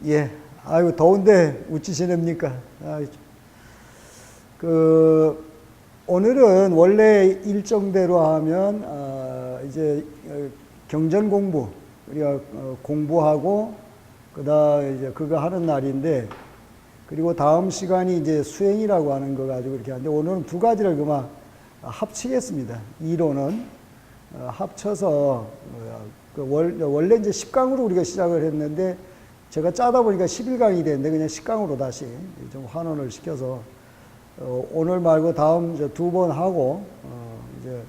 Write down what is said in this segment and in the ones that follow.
예, 아유 더운데 웃지시렵니까? 오늘은 원래 일정대로 하면 이제 경전 공부 우리가 공부하고 이제 그거 하는 날인데, 그리고 다음 시간이 이제 수행이라고 하는 거 가지고 이렇게 하는데, 오늘은 두 가지를 그만 합치겠습니다. 이론은 합쳐서 원래 이제 10강으로 우리가 시작을 했는데, 제가 짜다 보니까 11강이 됐는데 그냥 10강으로 다시 좀 환원을 시켜서 오늘 말고 다음 이제 두 번 하고 이제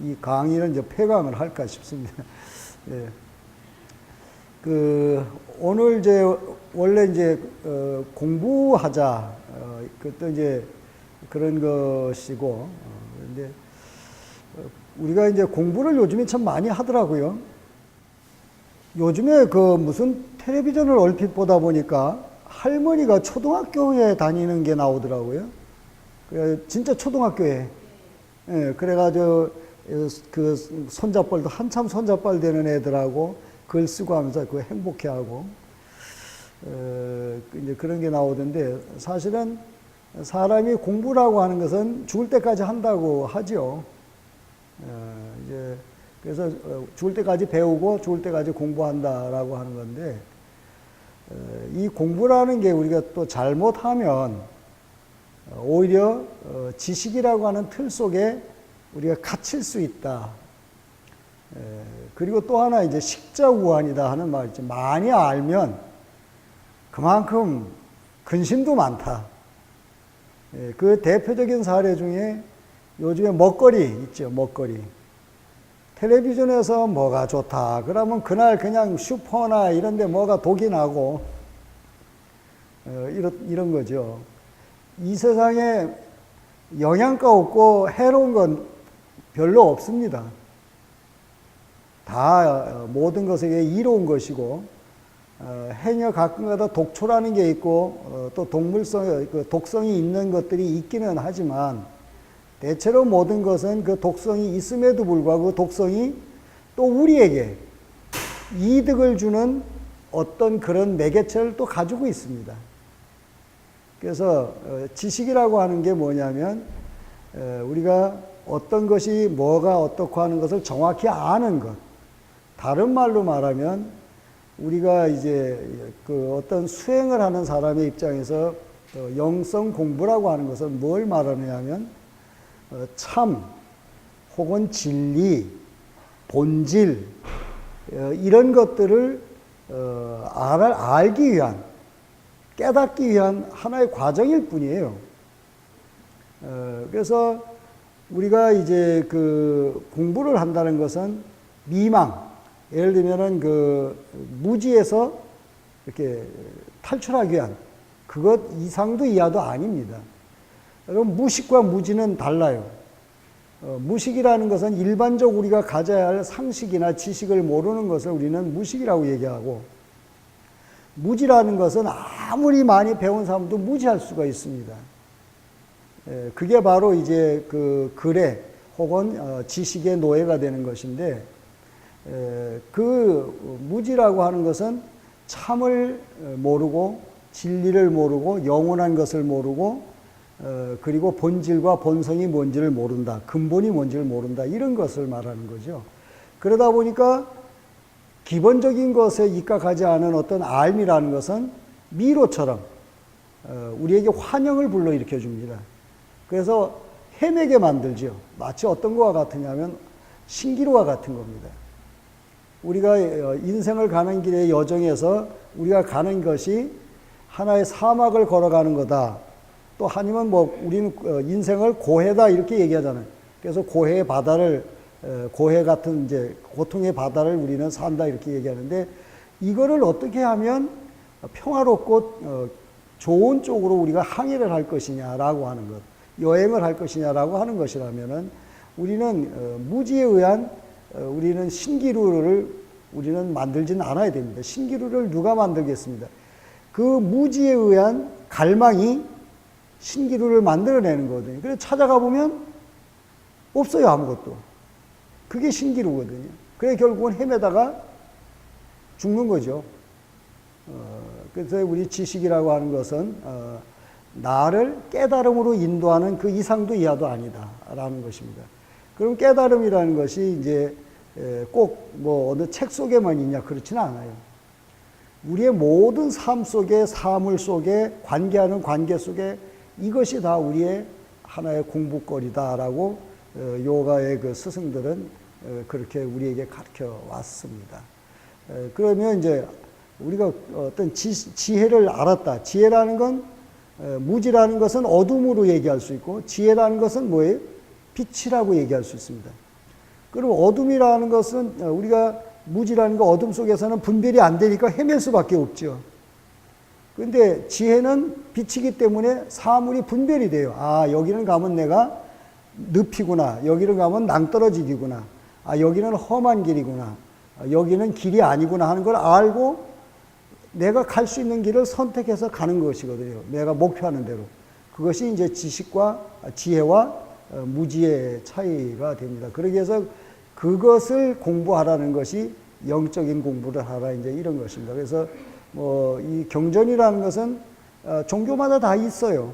이 강의는 이제 폐강을 할까 싶습니다. 예. 오늘 이제 원래 이제 공부하자 그것도 이제 그런 것이고, 근데 우리가 이제 공부를 요즘에 참 많이 하더라고요. 요즘에 무슨 텔레비전을 얼핏 보다 보니까 할머니가 초등학교에 다니는 게 나오더라고요. 진짜 초등학교에. 예, 그래가지고 손잡벌도 한참 손잡벌 되는 애들하고 글 쓰고 하면서 그 행복해하고 이제 그런 게 나오던데, 사실은 사람이 공부라고 하는 것은 죽을 때까지 한다고 하죠. 이제 그래서 죽을 때까지 배우고 죽을 때까지 공부한다라고 하는 건데, 이 공부라는 게 우리가 또 잘못하면 오히려 지식이라고 하는 틀 속에 우리가 갇힐 수 있다. 그리고 또 하나 이제 식자우환이다 하는 말 있죠. 많이 알면 그만큼 근심도 많다. 그 대표적인 사례 중에 요즘에 먹거리 있죠. 먹거리. 텔레비전에서 뭐가 좋다 그러면 그날 그냥 슈퍼나 이런 데 뭐가 독이 나고 이런 거죠. 이 세상에 영양가 없고 해로운 건 별로 없습니다. 다 모든 것에 이로운 것이고, 해녀 가끔가다 독초라는 게 있고 또 독성이 있는 것들이 있기는 하지만, 대체로 모든 것은 그 독성이 있음에도 불구하고 그 독성이 또 우리에게 이득을 주는 어떤 그런 매개체를 또 가지고 있습니다. 그래서 지식이라고 하는 게 뭐냐면 우리가 어떤 것이 뭐가 어떻고 하는 것을 정확히 아는 것. 다른 말로 말하면 우리가 이제 어떤 수행을 하는 사람의 입장에서 영성 공부라고 하는 것은 뭘 말하느냐면 참 혹은 진리, 본질 이런 것들을 알기 위한, 깨닫기 위한 하나의 과정일 뿐이에요. 그래서 우리가 이제 공부를 한다는 것은 미망, 예를 들면은 무지에서 이렇게 탈출하기 위한 그것 이상도 이하도 아닙니다. 여러분, 무식과 무지는 달라요. 무식이라는 것은 일반적 우리가 가져야 할 상식이나 지식을 모르는 것을 우리는 무식이라고 얘기하고, 무지라는 것은 아무리 많이 배운 사람도 무지할 수가 있습니다. 그게 바로 이제 글의 혹은 지식의 노예가 되는 것인데, 무지라고 하는 것은 참을 모르고 진리를 모르고 영원한 것을 모르고 그리고 본질과 본성이 뭔지를 모른다. 근본이 뭔지를 모른다. 이런 것을 말하는 거죠. 그러다 보니까 기본적인 것에 입각하지 않은 어떤 알미라는 것은 미로처럼 우리에게 환영을 불러일으켜 줍니다. 그래서 헤매게 만들죠. 마치 어떤 것과 같으냐면 신기루와 같은 겁니다. 우리가 인생을 가는 길의 여정에서 우리가 가는 것이 하나의 사막을 걸어가는 거다. 또 아니면 우리는 인생을 고해다 이렇게 얘기하잖아요. 그래서 고해의 바다를, 고해 같은 이제 고통의 바다를 우리는 산다 이렇게 얘기하는데, 이거를 어떻게 하면 평화롭고 좋은 쪽으로 우리가 항해를 할 것이냐라고 하는 것, 여행을 할 것이냐라고 하는 것이라면은 우리는 무지에 의한 우리는 신기루를 우리는 만들지는 않아야 됩니다. 신기루를 누가 만들겠습니다. 그 무지에 의한 갈망이 신기루를 만들어내는 거거든요. 그래서 찾아가 보면 없어요, 아무것도. 그게 신기루거든요. 그래 결국은 헤매다가 죽는 거죠. 그래서 우리 지식이라고 하는 것은 나를 깨달음으로 인도하는 그 이상도 이하도 아니다라는 것입니다. 그럼 깨달음이라는 것이 이제 꼭 뭐 어느 책 속에만 있냐 그렇지는 않아요. 우리의 모든 삶 속에, 사물 속에, 관계하는 관계 속에 이것이 다 우리의 하나의 공부거리다라고 요가의 그 스승들은 그렇게 우리에게 가르쳐 왔습니다. 그러면 이제 우리가 어떤 지혜를 알았다. 지혜라는 건 무지라는 것은 어둠으로 얘기할 수 있고 지혜라는 것은 뭐예요? 빛이라고 얘기할 수 있습니다. 그럼 어둠이라는 것은 우리가 무지라는 거 어둠 속에서는 분별이 안 되니까 헤맬 수밖에 없죠. 그런데 지혜는 빛이기 때문에 사물이 분별이 돼요. 아, 여기는 가면 내가 늪이구나. 여기를 가면 낭떠러지기구나. 아, 여기는 험한 길이구나. 아, 여기는 길이 아니구나 하는 걸 알고 내가 갈 수 있는 길을 선택해서 가는 것이거든요. 내가 목표하는 대로. 그것이 이제 지식과 지혜와 무지의 차이가 됩니다. 그러기 위해서 그것을 공부하라는 것이 영적인 공부를 하라 이제 이런 것입니다. 그래서 뭐 이 경전이라는 것은 종교마다 다 있어요.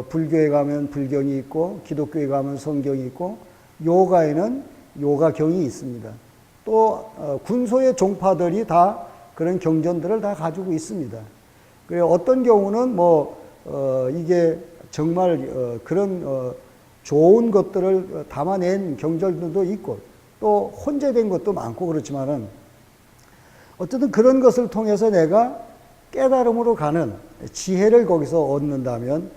불교에 가면 불경이 있고 기독교에 가면 성경이 있고 요가에는 요가경이 있습니다. 또 군소의 종파들이 다 그런 경전들을 다 가지고 있습니다. 그래서 어떤 경우는 이게 정말 그런 좋은 것들을 담아낸 경전들도 있고 또 혼재된 것도 많고 그렇지만은 어쨌든 그런 것을 통해서 내가 깨달음으로 가는 지혜를 거기서 얻는다면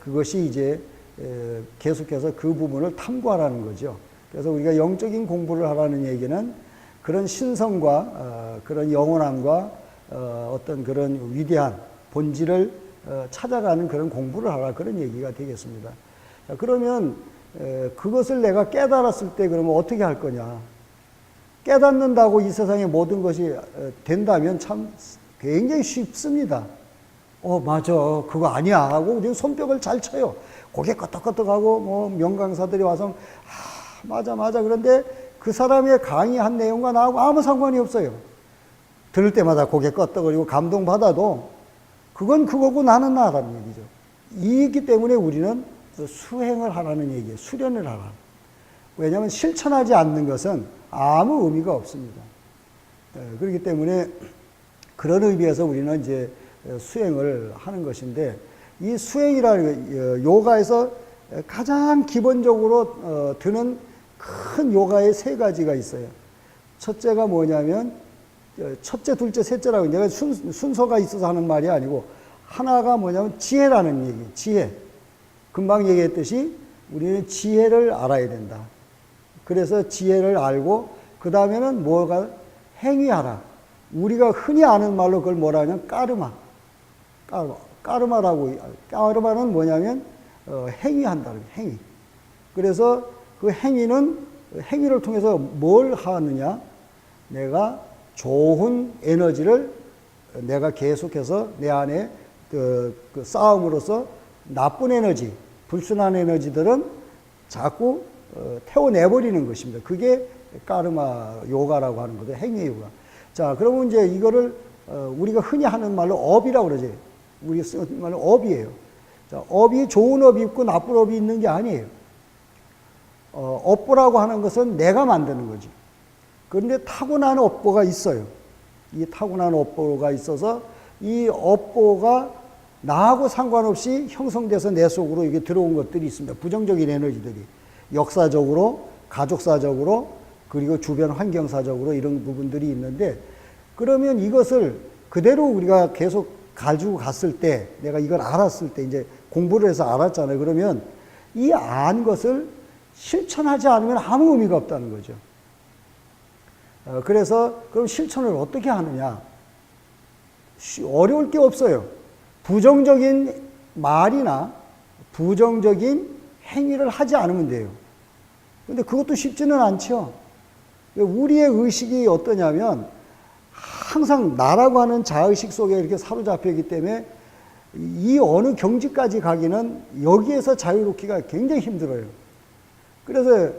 그것이 이제 계속해서 그 부분을 탐구하라는 거죠. 그래서 우리가 영적인 공부를 하라는 얘기는 그런 신성과 그런 영원함과 어떤 그런 위대한 본질을 찾아가는 그런 공부를 하라 그런 얘기가 되겠습니다. 자, 그러면 그것을 내가 깨달았을 때 그러면 어떻게 할 거냐? 깨닫는다고 이 세상의 모든 것이 된다면 참 굉장히 쉽습니다. 맞아. 그거 아니야. 하고 우리는 손뼉을 잘 쳐요. 고개 끄덕끄덕하고 뭐 명강사들이 와서 맞아. 그런데 그 사람의 강의한 내용과 나하고 아무 상관이 없어요. 들을 때마다 고개 끄덕거리고 감동받아도 그건 그거고 나는 나라는 얘기죠. 이기 때문에 우리는 수행을 하라는 얘기예요. 수련을 하라. 왜냐하면 실천하지 않는 것은 아무 의미가 없습니다. 그렇기 때문에 그런 의미에서 우리는 이제 수행을 하는 것인데 이 수행이라는 요가에서 가장 기본적으로 드는 큰 요가의 세 가지가 있어요. 첫째가 뭐냐면 첫째, 둘째, 셋째라고 내가 순서가 있어서 하는 말이 아니고 하나가 뭐냐면 지혜라는 얘기. 지혜. 금방 얘기했듯이 우리는 지혜를 알아야 된다. 그래서 지혜를 알고 그 다음에는 뭐가 행위하라. 우리가 흔히 아는 말로 그걸 뭐라 하냐면 까르마. 까르마라고. 까르마는 뭐냐면 행위한다. 행위. 그래서 그 행위를 통해서 뭘 하느냐? 내가 좋은 에너지를 내가 계속해서 내 안에 그 싸움으로써 나쁜 에너지, 불순한 에너지들은 자꾸 태워내버리는 것입니다. 그게 까르마 요가라고 하는 거죠. 행위 요가. 자, 그러면 이제 이거를 우리가 흔히 하는 말로 업이라고 그러죠. 우리가 쓰는 말로 업이에요. 자, 업이 좋은 업이 있고 나쁜 업이 있는 게 아니에요. 업보라고 하는 것은 내가 만드는 거지. 그런데 타고난 업보가 있어요. 이 타고난 업보가 있어서 이 업보가 나하고 상관없이 형성돼서 내 속으로 이게 들어온 것들이 있습니다. 부정적인 에너지들이. 역사적으로, 가족사적으로, 그리고 주변 환경사적으로 이런 부분들이 있는데 그러면 이것을 그대로 우리가 계속 가지고 갔을 때 내가 이걸 알았을 때 이제 공부를 해서 알았잖아요. 그러면 이 안 것을 실천하지 않으면 아무 의미가 없다는 거죠. 그래서 그럼 실천을 어떻게 하느냐? 어려울 게 없어요. 부정적인 말이나 부정적인 행위를 하지 않으면 돼요. 근데 그것도 쉽지는 않죠. 우리의 의식이 어떠냐면 항상 나라고 하는 자의식 속에 이렇게 사로잡혀 있기 때문에 이 어느 경지까지 가기는 여기에서 자유롭기가 굉장히 힘들어요. 그래서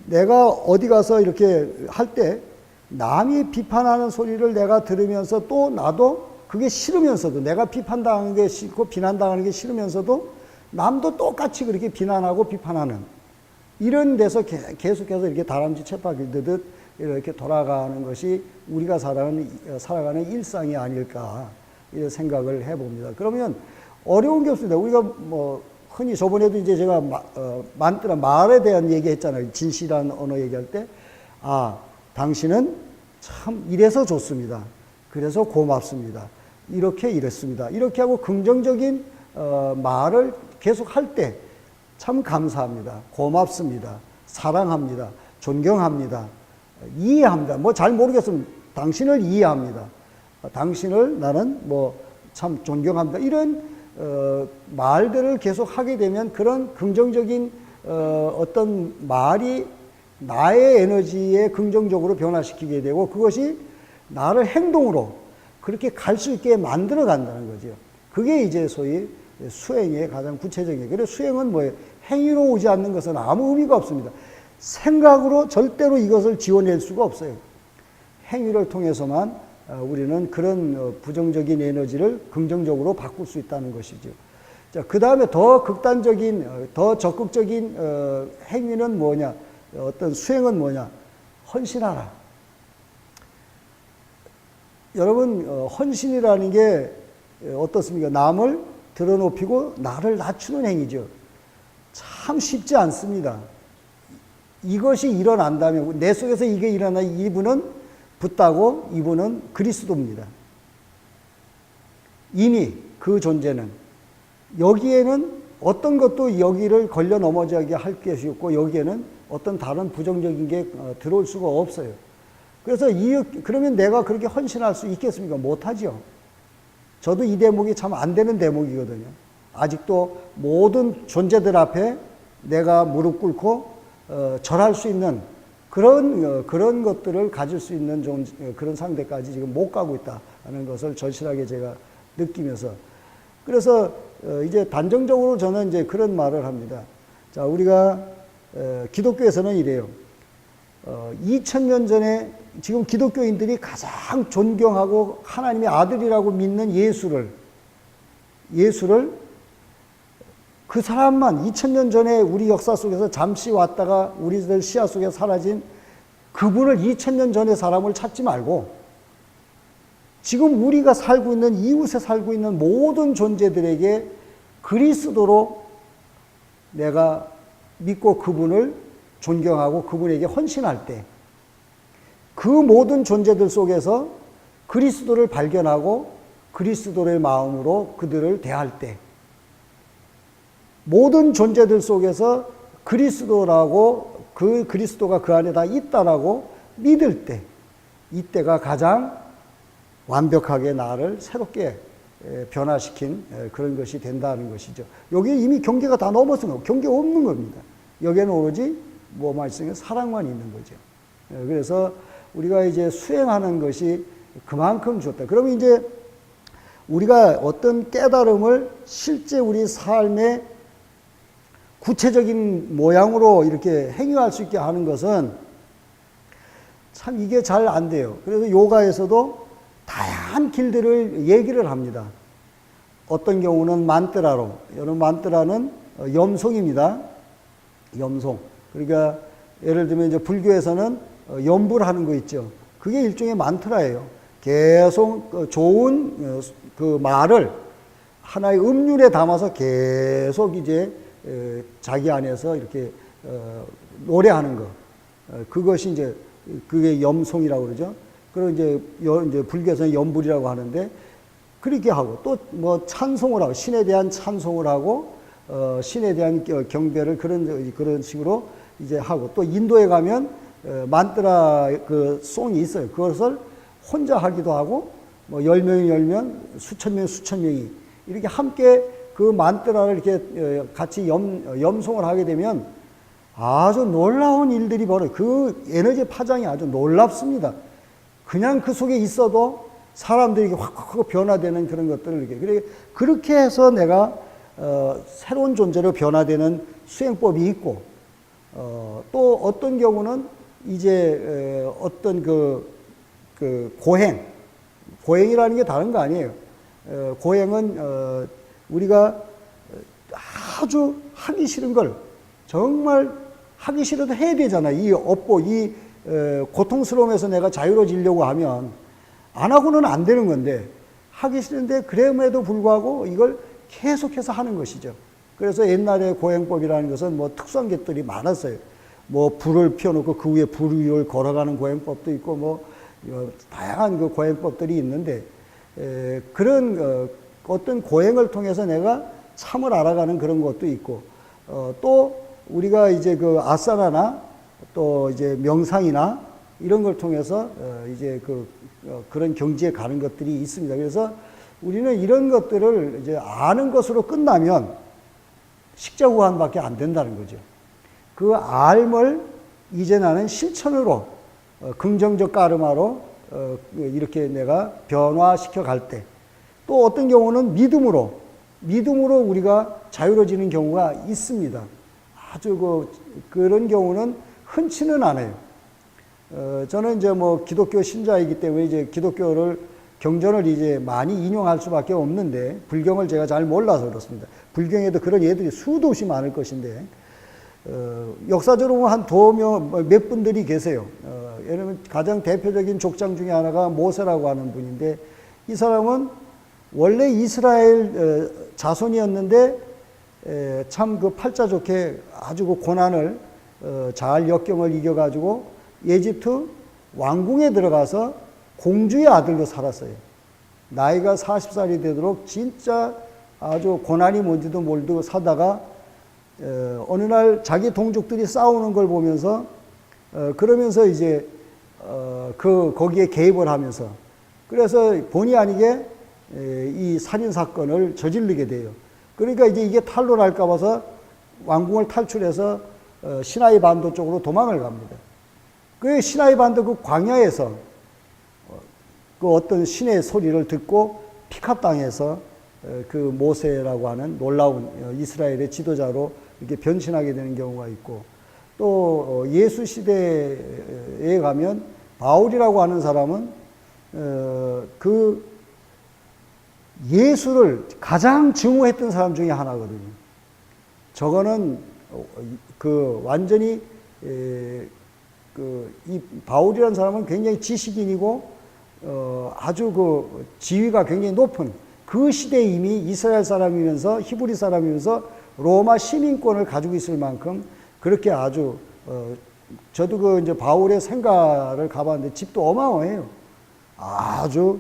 내가 어디 가서 이렇게 할 때 남이 비판하는 소리를 내가 들으면서 또 나도 그게 싫으면서도 내가 비판당하는 게 싫고 비난당하는 게 싫으면서도 남도 똑같이 그렇게 비난하고 비판하는 이런 데서 계속해서 이렇게 다람쥐 쳇바퀴 뜨듯 이렇게 돌아가는 것이 우리가 살아가는 일상이 아닐까 이런 생각을 해봅니다. 그러면 어려운 게 없습니다. 우리가 뭐 흔히 저번에도 이제 제가 만뜨라 말에 대한 얘기 했잖아요. 진실한 언어 얘기할 때, 당신은 참 이래서 좋습니다. 그래서 고맙습니다. 이렇게 이랬습니다. 이렇게 하고 긍정적인 말을 계속 할 때 참 감사합니다. 고맙습니다. 사랑합니다. 존경합니다. 이해합니다. 뭐 잘 모르겠으면 당신을 이해합니다. 당신을 나는 뭐 참 존경합니다. 이런 말들을 계속 하게 되면 그런 긍정적인 어떤 말이 나의 에너지에 긍정적으로 변화시키게 되고 그것이 나를 행동으로 그렇게 갈 수 있게 만들어 간다는 거죠. 그게 이제 소위 수행의 가장 구체적인. 그래서 수행은 뭐예요? 행위로 오지 않는 것은 아무 의미가 없습니다. 생각으로 절대로 이것을 지워낼 수가 없어요. 행위를 통해서만 우리는 그런 부정적인 에너지를 긍정적으로 바꿀 수 있다는 것이죠. 자, 그 다음에 더 극단적인, 더 적극적인 행위는 뭐냐? 어떤 수행은 뭐냐? 헌신하라. 여러분, 헌신이라는 게 어떻습니까? 남을 드러높이고 나를 낮추는 행위죠. 참 쉽지 않습니다. 이것이 일어난다면, 내 속에서 이게 일어나 이분은 붓다고 이분은 그리스도입니다. 이미 그 존재는 여기에는 어떤 것도 여기를 걸려 넘어지게 할 것이 없고 여기에는 어떤 다른 부정적인 게 들어올 수가 없어요. 그래서 그러면 내가 그렇게 헌신할 수 있겠습니까? 못하죠. 저도 이 대목이 참 안 되는 대목이거든요. 아직도 모든 존재들 앞에 내가 무릎 꿇고 절할 수 있는 그런 것들을 가질 수 있는 그런 상태까지 지금 못 가고 있다는 것을 절실하게 제가 느끼면서 그래서 이제 단정적으로 저는 이제 그런 말을 합니다. 자, 우리가 기독교에서는 이래요. 2000년 전에 지금 기독교인들이 가장 존경하고 하나님의 아들이라고 믿는 예수를 그 사람만 2000년 전에 우리 역사 속에서 잠시 왔다가 우리들 시야 속에 사라진 그분을 2000년 전의 사람을 찾지 말고 지금 우리가 살고 있는 이웃에 살고 있는 모든 존재들에게 그리스도로 내가 믿고 그분을 존경하고 그분에게 헌신할 때 그 모든 존재들 속에서 그리스도를 발견하고 그리스도의 마음으로 그들을 대할 때 모든 존재들 속에서 그리스도라고 그 그리스도가 그 안에 다 있다라고 믿을 때 이때가 가장 완벽하게 나를 새롭게 변화시킨 그런 것이 된다는 것이죠. 여기 이미 경계가 다 넘어서는 경계 없는 겁니다. 여기에는 오로지 뭐만 있으면 사랑만 있는 거죠. 그래서 우리가 이제 수행하는 것이 그만큼 좋다. 그러면 이제 우리가 어떤 깨달음을 실제 우리 삶의 구체적인 모양으로 이렇게 행위할 수 있게 하는 것은 참 이게 잘 안 돼요. 그래서 요가에서도 다양한 길들을 얘기를 합니다. 어떤 경우는 만뜨라로, 여러분 만뜨라는 염송입니다. 염송. 그러니까 예를 들면 이제 불교에서는 염불 하는 거 있죠. 그게 일종의 만트라예요. 계속 좋은 그 말을 하나의 음률에 담아서 계속 이제 자기 안에서 이렇게 노래하는 거. 그것이 이제 그게 염송이라고 그러죠. 그리고 이제 불교에서는 염불이라고 하는데 그렇게 하고 또 뭐 찬송을 하고 신에 대한 찬송을 하고 신에 대한 경배를 그런 식으로 이제 하고 또 인도에 가면 만뜨라 그 송이 있어요. 그것을 혼자 하기도 하고 뭐 10명이 10명, 수천 명, 수천 명이 이렇게 함께 그 만뜨라를 이렇게 같이 염송을 하게 되면 아주 놀라운 일들이 벌어요. 그 에너지 파장이 아주 놀랍습니다. 그냥 그 속에 있어도 사람들이 확 변화되는 그런 것들을 이렇게 그렇게 해서 내가 새로운 존재로 변화되는 수행법이 있고 또 어떤 경우는 이제 어떤 그 고행 고행이라는 게 다른 거 아니에요. 고행은 우리가 아주 하기 싫은 걸 정말 하기 싫어도 해야 되잖아. 이 업보, 이 고통스러움에서 내가 자유로워지려고 하면 안 하고는 안 되는 건데, 하기 싫은데 그럼에도 불구하고 이걸 계속해서 하는 것이죠. 그래서 옛날에 고행법이라는 것은 뭐 특수한 것들이 많았어요. 뭐 불을 피워놓고 그 위에 불 위를 걸어가는 고행법도 있고 뭐 다양한 그 고행법들이 있는데, 그런 어떤 고행을 통해서 내가 참을 알아가는 그런 것도 있고, 또 우리가 이제 그 아사나나 또 이제 명상이나 이런 걸 통해서 이제 그런 경지에 가는 것들이 있습니다. 그래서 우리는 이런 것들을 이제 아는 것으로 끝나면 식자구간밖에 안 된다는 거죠. 그 알을 이제 나는 실천으로 긍정적 까르마로 이렇게 내가 변화시켜 갈 때, 또 어떤 경우는 믿음으로 우리가 자유로워지는 경우가 있습니다. 아주 그런 경우는 흔치는 않아요. 저는 이제 뭐 기독교 신자이기 때문에 이제 기독교를 경전을 이제 많이 인용할 수밖에 없는데, 불경을 제가 잘 몰라서 그렇습니다. 불경에도 그런 예들이 수도 없이 많을 것인데, 역사적으로 한 몇 분들이 계세요. 예를 들면 가장 대표적인 족장 중에 하나가 모세라고 하는 분인데, 이 사람은 원래 이스라엘 자손이었는데 참 그 팔자 좋게 아주 그 고난을 잘 역경을 이겨가지고 이집트 왕궁에 들어가서 공주의 아들로 살았어요. 나이가 40살이 되도록 진짜 아주 고난이 뭔지도 모르고 사다가 어느 날 자기 동족들이 싸우는 걸 보면서 그러면서 이제 거기에 개입을 하면서, 그래서 본의 아니게 이 살인 사건을 저지르게 돼요. 그러니까 이제 이게 탄로 날까 봐서 왕궁을 탈출해서 시나이 반도 쪽으로 도망을 갑니다. 그 시나이 반도 그 광야에서 그 어떤 신의 소리를 듣고 피카 땅에서 그 모세라고 하는 놀라운 이스라엘의 지도자로 이렇게 변신하게 되는 경우가 있고, 또 예수 시대에 가면 바울이라고 하는 사람은 그 예수를 가장 증오했던 사람 중에 하나거든요. 저거는 완전히 이 바울이라는 사람은 굉장히 지식인이고 아주 그 지위가 굉장히 높은, 그 시대에 이미 이스라엘 사람이면서 히브리 사람이면서 로마 시민권을 가지고 있을 만큼 그렇게 아주 저도 이제 바울의 생가를 가봤는데 집도 어마어마해요. 아주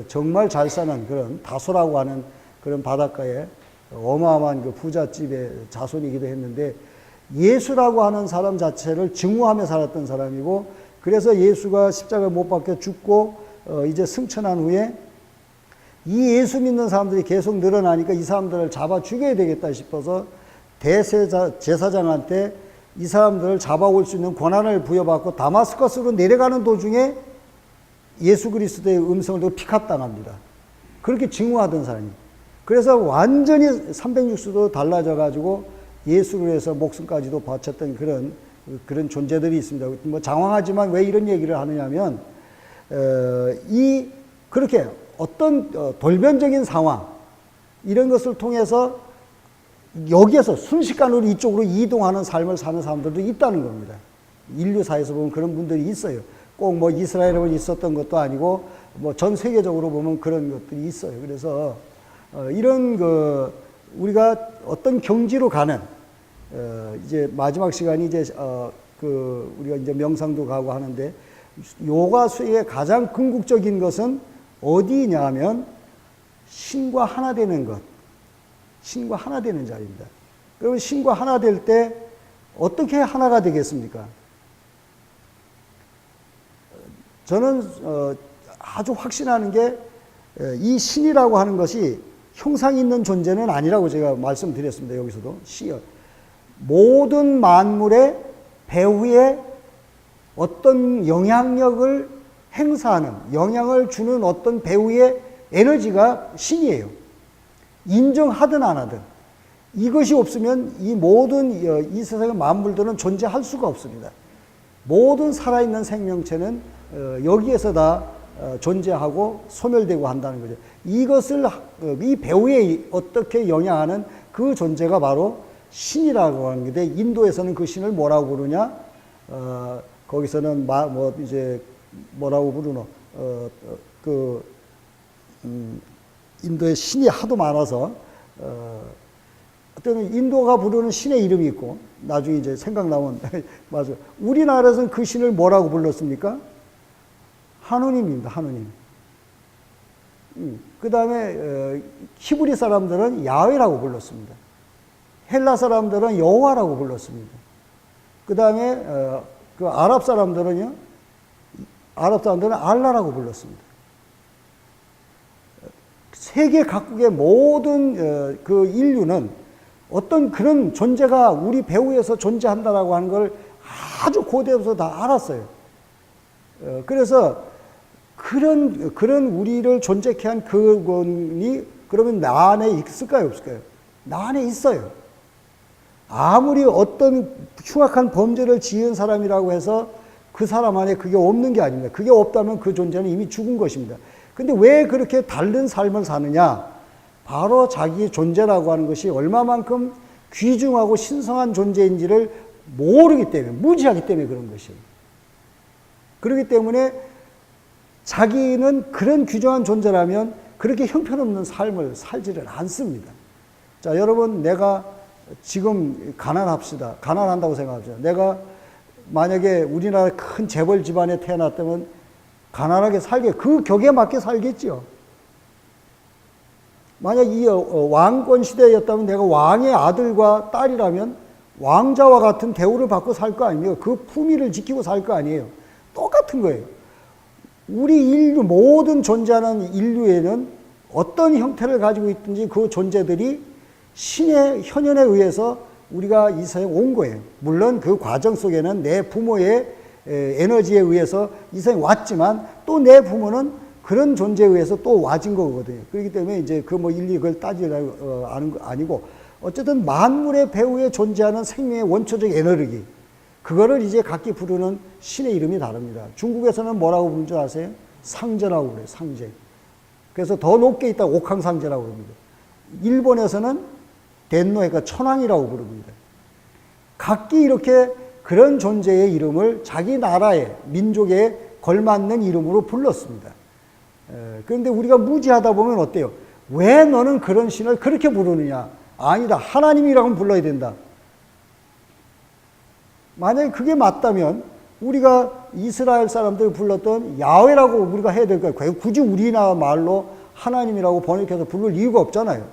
정말 잘 사는 그런 다소라고 하는 그런 바닷가에 어마어마한 그 부잣집의 자손이기도 했는데, 예수라고 하는 사람 자체를 증오하며 살았던 사람이고, 그래서 예수가 십자가에 못 박혀 죽고 이제 승천한 후에 이 예수 믿는 사람들이 계속 늘어나니까 이 사람들을 잡아 죽여야 되겠다 싶어서 제사장한테 이 사람들을 잡아올 수 있는 권한을 부여받고 다마스커스로 내려가는 도중에 예수 그리스도의 음성을 듣고 픽업당합니다. 그렇게 증오하던 사람이. 그래서 완전히 360도 달라져 가지고 예수를 위해서 목숨까지도 바쳤던 그런 존재들이 있습니다. 뭐 장황하지만 왜 이런 얘기를 하느냐면, 그렇게 어떤 돌변적인 상황, 이런 것을 통해서 여기에서 순식간으로 이쪽으로 이동하는 삶을 사는 사람들도 있다는 겁니다. 인류사에서 보면 그런 분들이 있어요. 꼭 뭐 이스라엘에 있었던 것도 아니고 뭐 전 세계적으로 보면 그런 것들이 있어요. 그래서 이런 우리가 어떤 경지로 가는 이제 마지막 시간이 이제 우리가 이제 명상도 가고 하는데, 요가 수행의 가장 궁극적인 것은 어디냐 하면 신과 하나 되는 것, 신과 하나 되는 자리입니다. 그러면 신과 하나 될 때 어떻게 하나가 되겠습니까? 저는 아주 확신하는 게 이 신이라고 하는 것이 형상 있는 존재는 아니라고 제가 말씀드렸습니다. 여기서도 모든 만물의 배후에 어떤 영향력을 행사하는, 영향을 주는 어떤 배후의 에너지가 신이에요. 인정하든 안 하든. 이것이 없으면 이 모든 이 세상의 만물들은 존재할 수가 없습니다. 모든 살아있는 생명체는 여기에서 다 존재하고 소멸되고 한다는 거죠. 이것을 이 배후에 어떻게 영향하는 그 존재가 바로 신이라고 하는 건데, 인도에서는 그 신을 뭐라고 부르냐? 거기서는 이제 뭐라고 부르노? 인도에 신이 하도 많아서 어떤 인도가 부르는 신의 이름이 있고, 나중에 이제 생각나면 맞아. 우리나라에서는 그 신을 뭐라고 불렀습니까? 하느님입니다. 하느님. 그 다음에 히브리 사람들은 야훼라고 불렀습니다. 헬라 사람들은 여호와라고 불렀습니다. 그 다음에 그 아랍 사람들은 알라라고 불렀습니다. 세계 각국의 모든 그 인류는 어떤 그런 존재가 우리 배후에서 존재한다라고 하는 걸 아주 고대부터 다 알았어요. 그래서 그런 우리를 존재케 한 그분이 그러면 나 안에 있을까요, 없을까요? 나 안에 있어요. 아무리 어떤 흉악한 범죄를 지은 사람이라고 해서 그 사람 안에 그게 없는 게 아닙니다. 그게 없다면 그 존재는 이미 죽은 것입니다. 근데 왜 그렇게 다른 삶을 사느냐? 바로 자기 존재라고 하는 것이 얼마만큼 귀중하고 신성한 존재인지를 모르기 때문에, 무지하기 때문에 그런 것이에요. 그렇기 때문에 자기는 그런 귀중한 존재라면 그렇게 형편없는 삶을 살지를 않습니다. 자, 여러분, 내가 지금 가난합시다. 가난한다고 생각합시다. 내가 만약에 우리나라 큰 재벌 집안에 태어났다면 가난하게 그 격에 맞게 살겠죠. 만약 이 왕권 시대였다면 내가 왕의 아들과 딸이라면 왕자와 같은 대우를 받고 살 거 아니에요. 그 품위를 지키고 살 거 아니에요. 똑같은 거예요. 우리 인류, 모든 존재하는 인류에는 어떤 형태를 가지고 있든지 그 존재들이 신의 현현에 의해서 우리가 이 세상에 온 거예요. 물론 그 과정 속에는 내 부모의 에너지에 의해서 이 세상에 왔지만 또 내 부모는 그런 존재에 의해서 또 와진 거거든요. 그렇기 때문에 이제 일일이 그걸 따지려고 하는 거 아니고, 어쨌든 만물의 배후에 존재하는 생명의 원초적 에너지, 그거를 이제 각기 부르는 신의 이름이 다릅니다. 중국에서는 뭐라고 부르는 줄 아세요? 상제라고 그래요. 상제. 그래서 더 높게 있다 옥황상제라고 그럽니다. 일본에서는 덴노, 그러니까 천황이라고 부릅니다. 각기 이렇게 그런 존재의 이름을 자기 나라의 민족에 걸맞는 이름으로 불렀습니다. 그런데 우리가 무지하다 보면 어때요? 왜 너는 그런 신을 그렇게 부르느냐? 아니다. 하나님이라고 불러야 된다. 만약에 그게 맞다면 우리가 이스라엘 사람들이 불렀던 야훼라고 우리가 해야 될 거예요. 굳이 우리나라 말로 하나님이라고 번역해서 부를 이유가 없잖아요.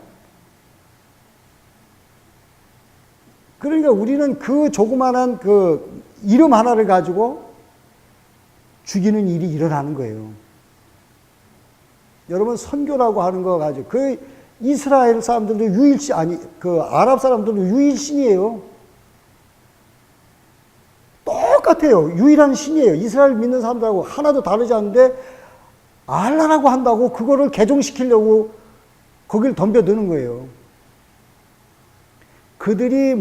그러니까 우리는 그 조그만한 그 이름 하나를 가지고 죽이는 일이 일어나는 거예요. 여러분, 선교라고 하는 거 가지고 그 이스라엘 사람들도 유일신, 아니 그 아랍 사람들도 유일신이에요. 똑같아요. 유일한 신이에요. 이스라엘 믿는 사람들하고 하나도 다르지 않은데 알라라고 한다고 그거를 개종시키려고 거길 덤벼드는 거예요. 그들이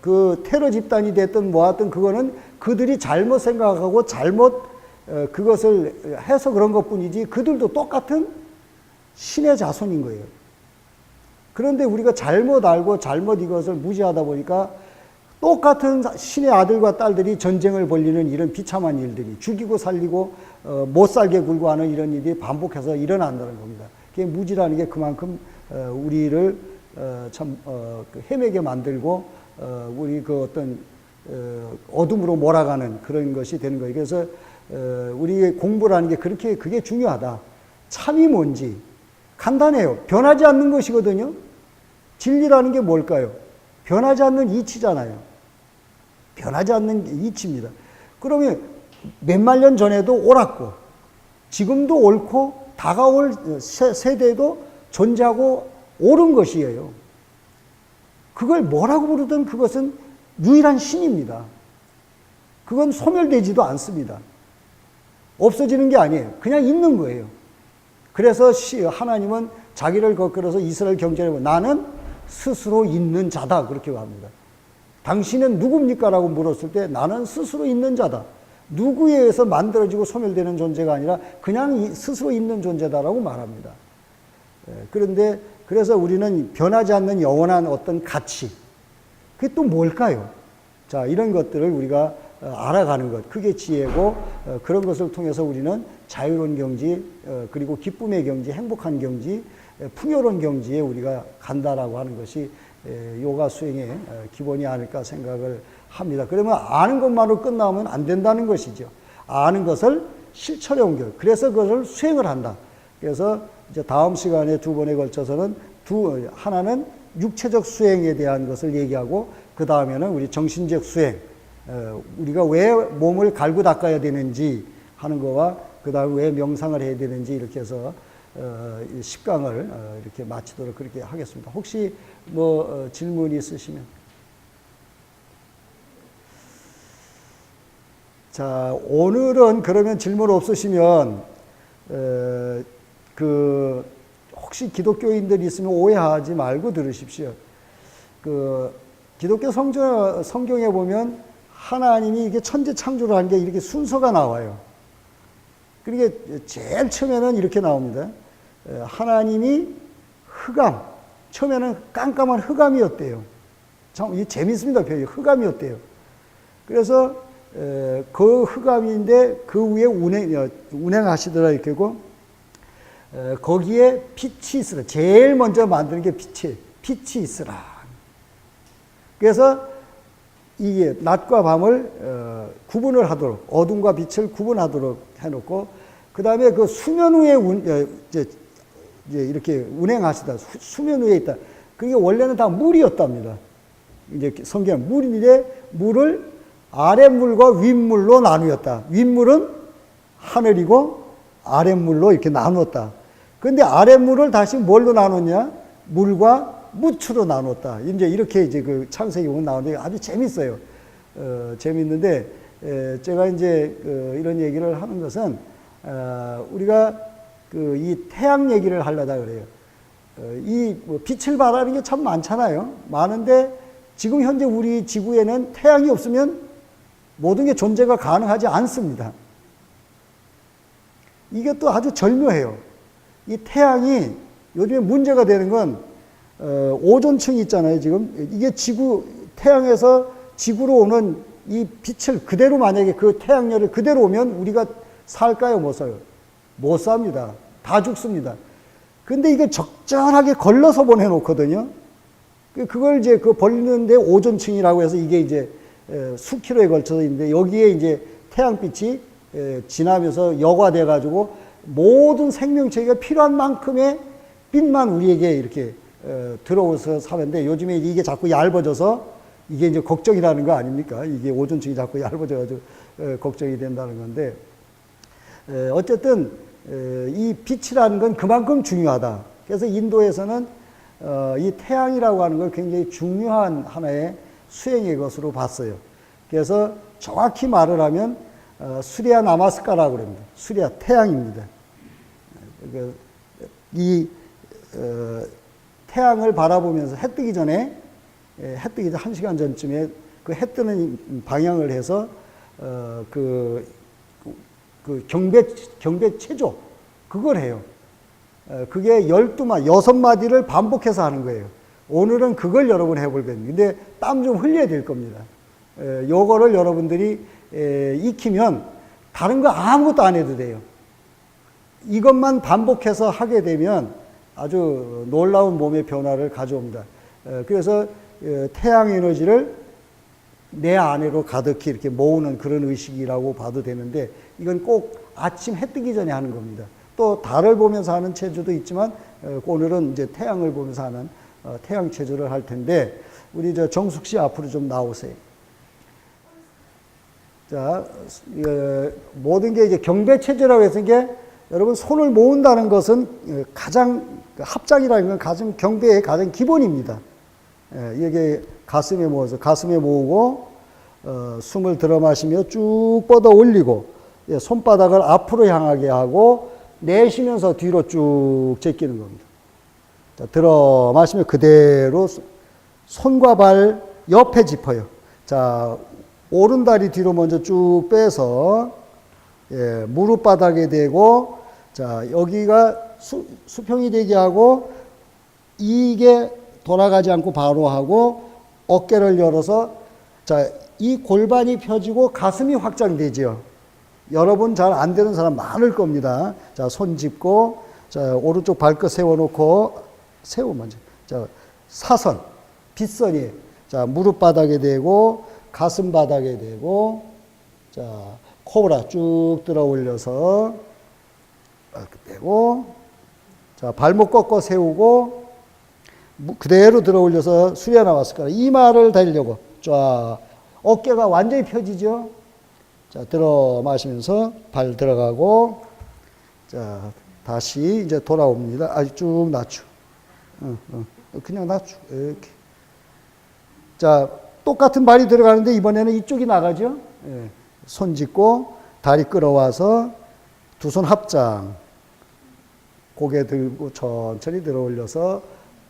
그 테러 집단이 됐든 뭐하든 그거는 그들이 잘못 생각하고 잘못 그것을 해서 그런 것 뿐이지 그들도 똑같은 신의 자손인 거예요. 그런데 우리가 잘못 알고 잘못 이것을 무시하다 보니까 똑같은 신의 아들과 딸들이 전쟁을 벌이는 이런 비참한 일들이, 죽이고 살리고 못 살게 굴고 하는 이런 일이 반복해서 일어난다는 겁니다. 그게 무지라는 게 그만큼 우리를 참 헤매게 만들고 우리 그 어떤 어둠으로 몰아가는 그런 것이 되는 거예요. 그래서 우리 공부라는 게 그게 중요하다. 참이 뭔지 간단해요. 변하지 않는 것이거든요. 진리라는 게 뭘까요? 변하지 않는 이치잖아요. 변하지 않는 이치입니다. 그러면 몇만 년 전에도 옳았고 지금도 옳고 다가올 세대도 존재하고 옳은 것이에요. 그걸 뭐라고 부르든 그것은 유일한 신입니다. 그건 소멸되지도 않습니다. 없어지는 게 아니에요. 그냥 있는 거예요. 그래서 하나님은 자기를 거꾸로서 이스라엘 경전에 보면 나는 스스로 있는 자다 그렇게 합니다. 당신은 누굽니까? 라고 물었을 때 나는 스스로 있는 자다. 누구에 의해서 만들어지고 소멸되는 존재가 아니라 그냥 스스로 있는 존재다라고 말합니다. 그런데 그래서 우리는 변하지 않는 영원한 어떤 가치, 그게 또 뭘까요? 자, 이런 것들을 우리가 알아가는 것, 그게 지혜고, 그런 것을 통해서 우리는 자유로운 경지, 그리고 기쁨의 경지, 행복한 경지, 풍요로운 경지에 우리가 간다라고 하는 것이 요가 수행의 기본이 아닐까 생각을 합니다. 그러면 아는 것만으로 끝나면 안 된다는 것이죠. 아는 것을 실천에 옮겨. 그래서 그것을 수행을 한다. 그래서 이제 다음 시간에 두 번에 걸쳐서는 하나는 육체적 수행에 대한 것을 얘기하고, 그 다음에는 우리 정신적 수행, 우리가 왜 몸을 갈고 닦아야 되는지 하는 거와, 그 다음에 왜 명상을 해야 되는지, 이렇게 해서 10강을 이렇게 마치도록 그렇게 하겠습니다. 혹시 뭐 질문이 있으시면. 자, 오늘은 그러면 질문 없으시면 혹시 기독교인들이 있으면 오해하지 말고 들으십시오. 기독교 성경에 보면 하나님이 이게 천지 창조를 한 게 이렇게 순서가 나와요. 그러니까 제일 처음에는 이렇게 나옵니다. 하나님이 처음에는 깜깜한 흑암이었대요. 참, 이게 재밌습니다. 표현이. 흑암이었대요. 그래서 그 흑암인데 그 위에 운행하시더라 이렇게고, 거기에 빛이 있으라. 제일 먼저 만드는 게 빛이 있으라. 그래서 이게 낮과 밤을 구분을 하도록, 어둠과 빛을 구분하도록 해놓고, 그 다음에 그 수면 위에 이제 이렇게 운행하시다. 수면 위에 있다. 그게 원래는 다 물이었답니다. 이제 성경 물인데, 물을 아랫물과 윗물로 나누었다. 윗물은 하늘이고 아랫물로 이렇게 나누었다. 그런데 아랫물을 다시 뭘로 나눴냐? 물과 무추로 나눴다. 이제 이렇게 이제 그 창세기 보면 나오는데 아주 재밌어요. 재밌는데, 제가 이제 이런 얘기를 하는 것은, 우리가 이 태양 얘기를 하려다 그래요. 뭐 빛을 발하는 게 참 많잖아요. 많은데 지금 현재 우리 지구에는 태양이 없으면 모든 게 존재가 가능하지 않습니다. 이게 또 아주 절묘해요. 이 태양이 요즘에 문제가 되는 건, 오존층이 있잖아요, 지금. 이게 태양에서 지구로 오는 이 빛을 그대로, 만약에 그 태양열을 그대로 오면 우리가 살까요? 못 살아요? 못 삽니다. 다 죽습니다. 근데 이게 적절하게 걸러서 보내놓거든요. 그걸 이제 벌리는데 오존층이라고 해서 이게 이제 수킬로에 걸쳐서 있는데, 여기에 이제 태양빛이 지나면서 여과돼 가지고 모든 생명체가 필요한 만큼의 빛만 우리에게 이렇게 들어오서 사는데, 요즘에 이게 자꾸 얇아져서 이게 이제 걱정이라는 거 아닙니까? 이게 오존층이 자꾸 얇아져 가지고 걱정이 된다는 건데, 어쨌든 이 빛이라는 건 그만큼 중요하다. 그래서 인도에서는 이 태양이라고 하는 걸 굉장히 중요한 하나의 수행의 것으로 봤어요. 그래서 정확히 말을 하면 수리아 나마스카라고 그럽니다. 수리아 태양입니다. 이 태양을 바라보면서 해 뜨기 전에 1시간 전쯤에 그 해 뜨는 방향을 해서 그 경배 체조 그걸 해요. 그게 6마디를 반복해서 하는 거예요. 오늘은 그걸 여러분 해볼 겁니다. 근데 땀 좀 흘려야 될 겁니다. 요거를 여러분들이 익히면 다른 거 아무것도 안 해도 돼요. 이것만 반복해서 하게 되면 아주 놀라운 몸의 변화를 가져옵니다. 그래서 태양 에너지를 내 안으로 가득히 이렇게 모으는 그런 의식이라고 봐도 되는데, 이건 꼭 아침 해 뜨기 전에 하는 겁니다. 또 달을 보면서 하는 체조도 있지만, 오늘은 이제 태양을 보면서 하는 태양 체조를 할 텐데, 우리 정숙 씨 앞으로 좀 나오세요. 자, 모든 게 이제 경배 체조라고 해서, 이게 여러분 손을 모은다는 것은 합장이라는 건 가장 경배의 가장 기본입니다. 이게 가슴에 모으고, 숨을 들어 마시며 쭉 뻗어 올리고, 손바닥을 앞으로 향하게 하고, 내쉬면서 뒤로 쭉 제끼는 겁니다. 자, 들어 마시며 그대로 손과 발 옆에 짚어요. 자, 오른다리 뒤로 먼저 쭉 빼서, 예, 무릎 바닥에 대고, 자, 여기가 수평이 되게 하고, 이게 돌아가지 않고 바로 하고, 어깨를 열어서, 자, 이 골반이 펴지고 가슴이 확장되지요. 여러분 잘 안 되는 사람 많을 겁니다. 자, 손 짚고, 자, 오른쪽 발끝 세워놓고, 세워 먼저. 자, 사선, 빗선이. 자, 무릎 바닥에 대고, 가슴 바닥에 대고, 자, 코브라 쭉 들어 올려서, 이렇게 대고, 자, 발목 꺾어 세우고, 그대로 들어 올려서 수리에 나왔을 거예요. 이마를 달려고. 쫙. 어깨가 완전히 펴지죠? 자, 들어 마시면서 발 들어가고, 자, 다시 이제 돌아옵니다. 아주 쭉 낮추. 그냥 낮추. 이렇게. 자, 똑같은 발이 들어가는데 이번에는 이쪽이 나가죠? 예. 손 짚고, 다리 끌어와서 두 손 합장. 고개 들고 천천히 들어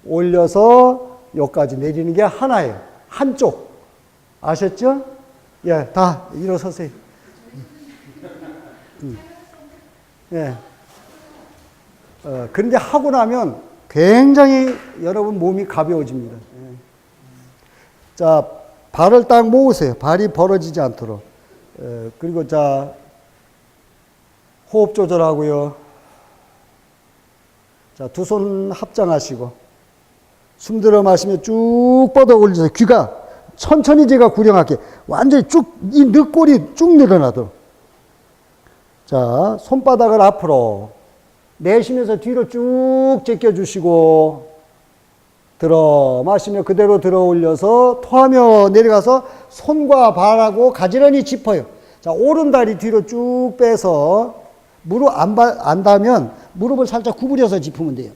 올려서 여기까지 내리는 게 하나예요. 한쪽. 아셨죠? 예, 다 일어서세요. 예. 그런데 하고 나면 굉장히 여러분 몸이 가벼워집니다. 예. 자, 발을 딱 모으세요. 발이 벌어지지 않도록. 그리고 자, 호흡 조절하고요. 자, 두 손 합장하시고, 숨 들어 마시면 쭉 뻗어 올리세요. 귀가 천천히 제가 구령할게요. 완전히 쭉, 이 늑골이 쭉 늘어나도록. 자, 손바닥을 앞으로 내쉬면서 뒤로 쭉 제껴주시고, 들어 마시며 그대로 들어 올려서 토하며 내려가서 손과 발하고 가지런히 짚어요. 자, 오른다리 뒤로 쭉 빼서 무릎 안 닿으면 무릎을 살짝 구부려서 짚으면 돼요.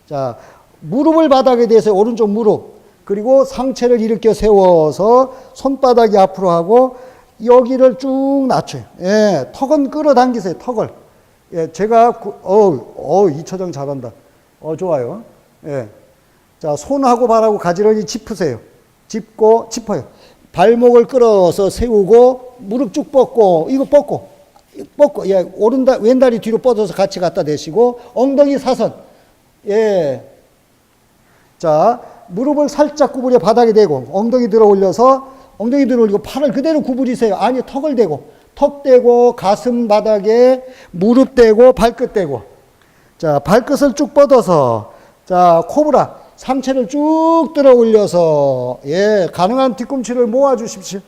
자, 무릎을 바닥에 대서 오른쪽 무릎, 그리고 상체를 일으켜 세워서 손바닥이 앞으로 하고 여기를 쭉 낮춰요. 예, 턱은 끌어당기세요. 턱을. 예, 제가 이 처정 잘한다. 좋아요. 예. 자, 손하고 발하고 가지런히 짚으세요. 짚어요. 발목을 끌어서 세우고 무릎 쭉 뻗고 이거 뻗고 예, 왼다리 뒤로 뻗어서 같이 갖다 대시고 엉덩이 사선. 예. 자, 무릎을 살짝 구부려 바닥에 대고 엉덩이 들어 올려서 엉덩이 들어 올리고 팔을 그대로 구부리세요. 아니, 턱을 대고 턱 대고 가슴 바닥에 무릎 대고 발끝 대고. 자, 발끝을 쭉 뻗어서 자, 코브라 상체를 쭉 들어 올려서 예, 가능한 뒤꿈치를 모아 주십시오.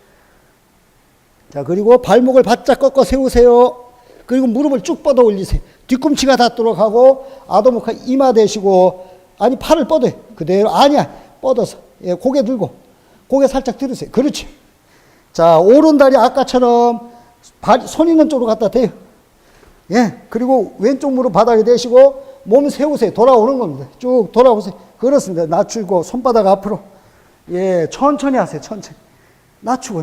자, 그리고 발목을 바짝 꺾어 세우세요. 그리고 무릎을 쭉 뻗어 올리세요. 뒤꿈치가 닿도록 하고 아도목하 이마 대시고 아니 팔을 뻗어요. 그대로 아니야 뻗어서 예, 고개 들고 고개 살짝 들으세요. 그렇지. 자, 오른다리 아까처럼 손 있는 쪽으로 갖다 대요. 예, 그리고 왼쪽 무릎 바닥에 대시고 몸 세우세요. 돌아오는 겁니다. 쭉 돌아오세요. 그렇습니다. 낮추고 손바닥 앞으로 예, 천천히 하세요. 천천히 낮추고